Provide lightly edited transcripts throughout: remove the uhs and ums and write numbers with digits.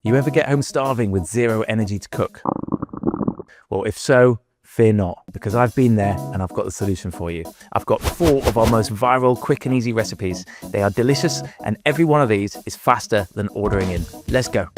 You ever get home starving with zero energy to cook? Well, if so, fear not, because I've been there and I've got the solution for you. I've got 4 of our most viral, quick and easy recipes. They are delicious and every one of these is faster than ordering in. Let's go.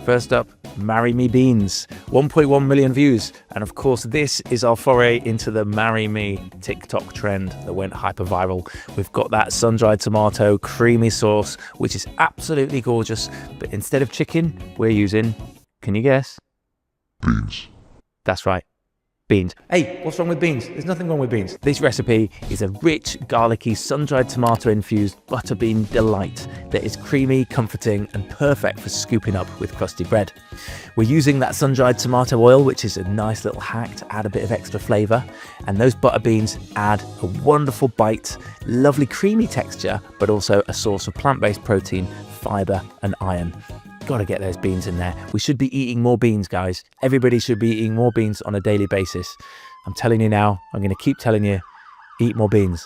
First up, Marry Me Beans, 1.1 million views. And of course, this is our foray into the Marry Me TikTok trend that went hyper viral. We've got that sun-dried tomato creamy sauce, which is absolutely gorgeous. But instead of chicken, we're using, can you guess? Beans. That's right. Beans. Hey, what's wrong with beans? There's nothing wrong with beans. This recipe is a rich, garlicky, sun-dried tomato-infused butter bean delight that is creamy, comforting, and perfect for scooping up with crusty bread. We're using that sun-dried tomato oil, which is a nice little hack to add a bit of extra flavour, and those butter beans add a wonderful bite, lovely creamy texture, but also a source of plant-based protein, fibre, and iron. Gotta get those beans in there. We should be eating more beans, guys. Everybody should be eating more beans on a daily basis. I'm telling you now, I'm gonna keep telling you, eat more beans.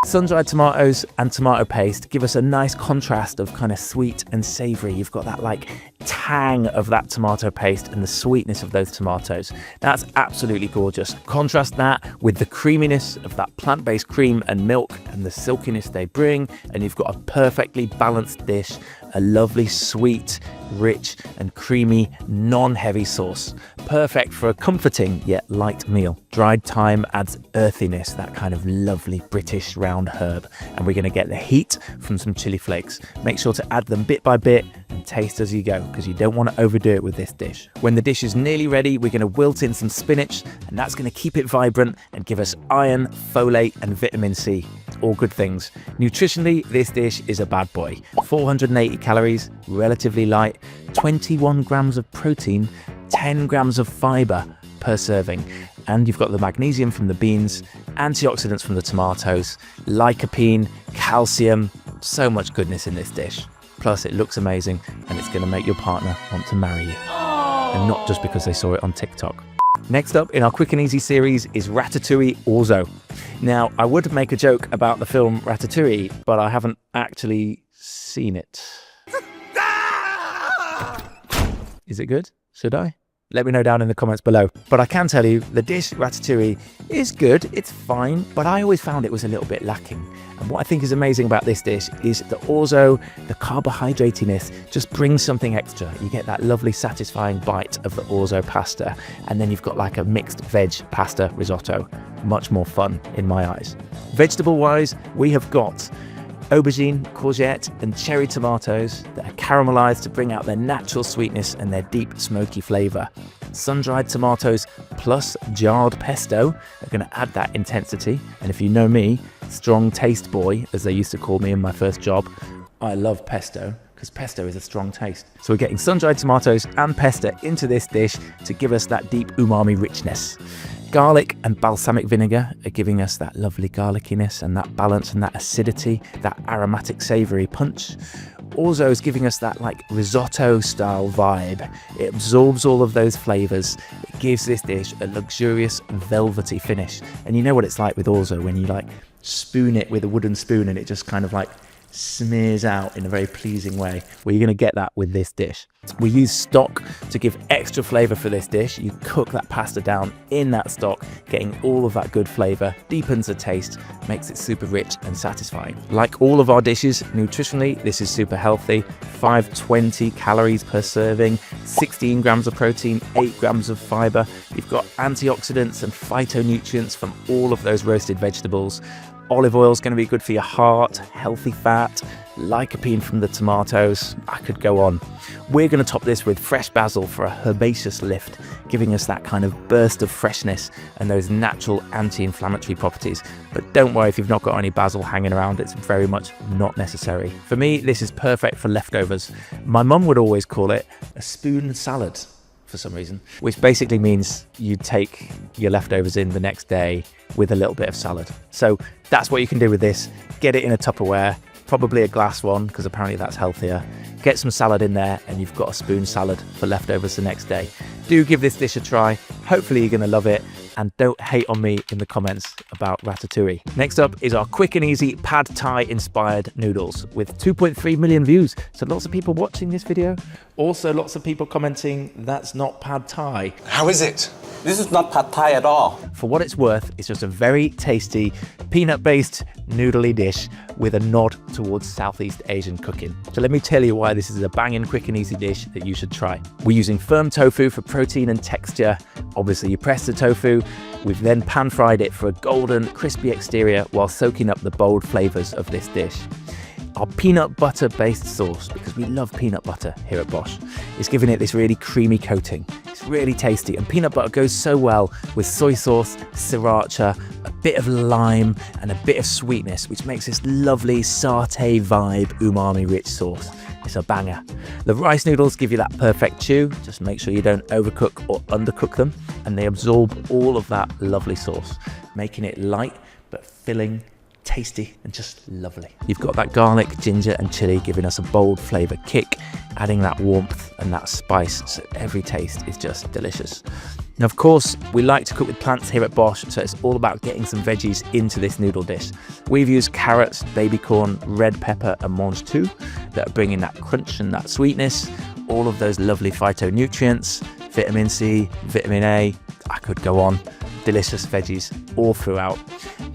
Sun-dried tomatoes and tomato paste give us a nice contrast of kind of sweet and savoury. You've got that like tang of that tomato paste and the sweetness of those tomatoes. That's absolutely gorgeous. Contrast that with the creaminess of that plant-based cream and milk and the silkiness they bring, and you've got a perfectly balanced dish, a lovely, sweet, rich and creamy, non-heavy sauce. Perfect for a comforting yet light meal. Dried thyme adds earthiness, that kind of lovely British round herb. And we're gonna get the heat from some chili flakes. Make sure to add them bit by bit and taste as you go, because you don't want to overdo it with this dish. When the dish is nearly ready, we're gonna wilt in some spinach, and that's gonna keep it vibrant and give us iron, folate and vitamin C. All good things. Nutritionally, this dish is a bad boy. 480 calories, relatively light, 21 grams of protein, 10 grams of fibre per serving. And you've got the magnesium from the beans, antioxidants from the tomatoes, lycopene, calcium, so much goodness in this dish. Plus it looks amazing and it's going to make your partner want to marry you. And not just because they saw it on TikTok. Next up in our quick and easy series is Ratatouille Orzo. Now, I would make a joke about the film Ratatouille, but I haven't actually seen it. Is it good? Should I? Let me know down in the comments below. But I can tell you, the dish Ratatouille is good, it's fine, but I always found it was a little bit lacking. And what I think is amazing about this dish is the orzo, the carbohydratiness, just brings something extra. You get that lovely satisfying bite of the orzo pasta, and then you've got like a mixed veg pasta risotto. Much more fun in my eyes. Vegetable-wise, we have got aubergine, courgette and cherry tomatoes that are caramelized to bring out their natural sweetness and their deep smoky flavor. Sun-dried tomatoes plus jarred pesto are going to add that intensity. And if you know me, strong taste boy, as they used to call me in my first job, I love pesto because pesto is a strong taste. So we're getting sun-dried tomatoes and pesto into this dish to give us that deep umami richness. Garlic and balsamic vinegar are giving us that lovely garlickiness and that balance and that acidity, that aromatic savoury punch. Orzo is giving us that like risotto style vibe. It absorbs all of those flavours. It gives this dish a luxurious velvety finish. And you know what it's like with orzo when you like spoon it with a wooden spoon and it just kind of like smears out in a very pleasing way. Well, you're going to get that with this dish. We use stock to give extra flavour for this dish. You cook that pasta down in that stock, getting all of that good flavour, deepens the taste, makes it super rich and satisfying. Like all of our dishes, nutritionally, this is super healthy. 520 calories per serving, 16 grams of protein, 8 grams of fibre. You've got antioxidants and phytonutrients from all of those roasted vegetables. Olive oil is going to be good for your heart, healthy fat, lycopene from the tomatoes. I could go on. We're going to top this with fresh basil for a herbaceous lift, giving us that kind of burst of freshness and those natural anti-inflammatory properties. But don't worry if you've not got any basil hanging around, it's very much not necessary. For me, this is perfect for leftovers. My mum would always call it a spoon salad for some reason, which basically means you take your leftovers in the next day with a little bit of salad. So that's what you can do with this. Get it in a Tupperware, probably a glass one because apparently that's healthier. Get some salad in there and you've got a spoon salad for leftovers the next day. Do give this dish a try. Hopefully you're going to love it. and don't hate on me in the comments about Ratatouille. Next up is our quick and easy pad thai inspired noodles with 2.3 million views. So lots of people watching this video. Also lots of people commenting that's not pad thai. How is it? This is not pad thai at all. For what it's worth, it's just a very tasty peanut-based noodly dish with a nod towards Southeast Asian cooking. So let me tell you why this is a banging quick and easy dish that you should try. We're using firm tofu for protein and texture. Obviously you press the tofu. We've then pan-fried it for a golden, crispy exterior while soaking up the bold flavors of this dish. Our peanut butter based sauce, because we love peanut butter here at BOSH, is giving it this really creamy coating. It's really tasty, and peanut butter goes so well with soy sauce, sriracha, a bit of lime and a bit of sweetness, which makes this lovely satay vibe umami rich sauce. It's a banger. The rice noodles give you that perfect chew. Just make sure you don't overcook or undercook them, and they absorb all of that lovely sauce, making it light but filling, tasty and just lovely. You've got that garlic, ginger and chili giving us a bold flavour kick, adding that warmth and that spice, so every taste is just delicious. Now of course we like to cook with plants here at BOSH, so it's all about getting some veggies into this noodle dish. We've used carrots, baby corn, red pepper and mange tout that are bringing that crunch and that sweetness, all of those lovely phytonutrients, vitamin C, vitamin A, I could go on. Delicious veggies all throughout.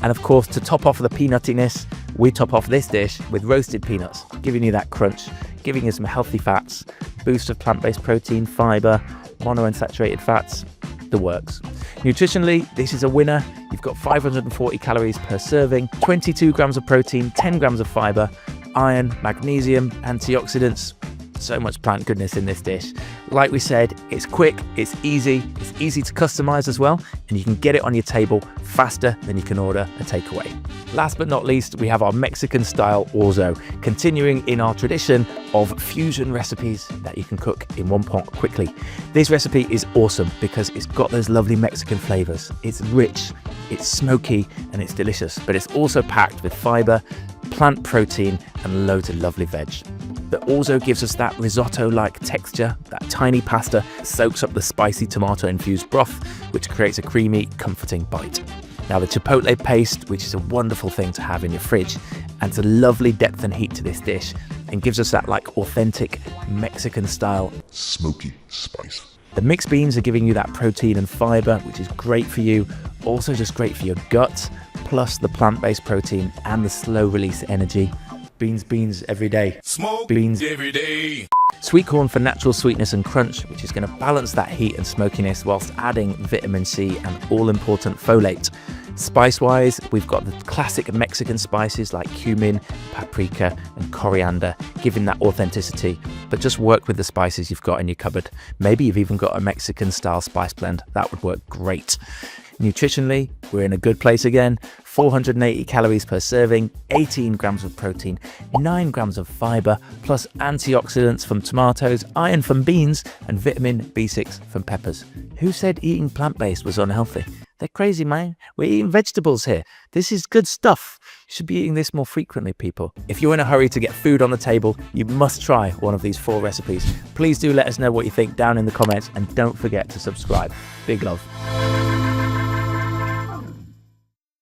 And of course, to top off the peanuttiness, we top off this dish with roasted peanuts, giving you that crunch, giving you some healthy fats, boost of plant-based protein, fiber, monounsaturated fats, the works. Nutritionally, this is a winner. You've got 540 calories per serving, 22 grams of protein, 10 grams of fiber, iron, magnesium, antioxidants, so much plant goodness in this dish. Like we said, it's quick, it's easy to customize as well, and you can get it on your table faster than you can order a takeaway. Last but not least, we have our Mexican style Orzo, continuing in our tradition of fusion recipes that you can cook in one pot quickly. This recipe is awesome because it's got those lovely Mexican flavors. It's rich, it's smoky, and it's delicious, but it's also packed with fiber, plant protein, and loads of lovely veg. The Orzo gives us that risotto-like texture, that tiny pasta soaks up the spicy tomato-infused broth, which creates a creamy, comforting bite. Now the chipotle paste, which is a wonderful thing to have in your fridge, adds a lovely depth and heat to this dish and gives us that like authentic Mexican style smoky spice. The mixed beans are giving you that protein and fiber, which is great for you, also just great for your gut, plus the plant-based protein and the slow release energy. Beans every day. Smoke beans every day. Sweet corn for natural sweetness and crunch, which is going to balance that heat and smokiness whilst adding vitamin C and all-important folate. Spice-wise, we've got the classic Mexican spices like cumin, paprika and coriander, giving that authenticity, but just work with the spices you've got in your cupboard. Maybe you've even got a Mexican-style spice blend. That would work great. Nutritionally, we're in a good place again. 480 calories per serving, 18 grams of protein, 9 grams of fiber, plus antioxidants from tomatoes, iron from beans, and vitamin B6 from peppers. Who said eating plant-based was unhealthy? They're crazy, man. We're eating vegetables here. This is good stuff. You should be eating this more frequently, people. If you're in a hurry to get food on the table, you must try one of these 4 recipes. Please do let us know what you think down in the comments, and don't forget to subscribe. Big love.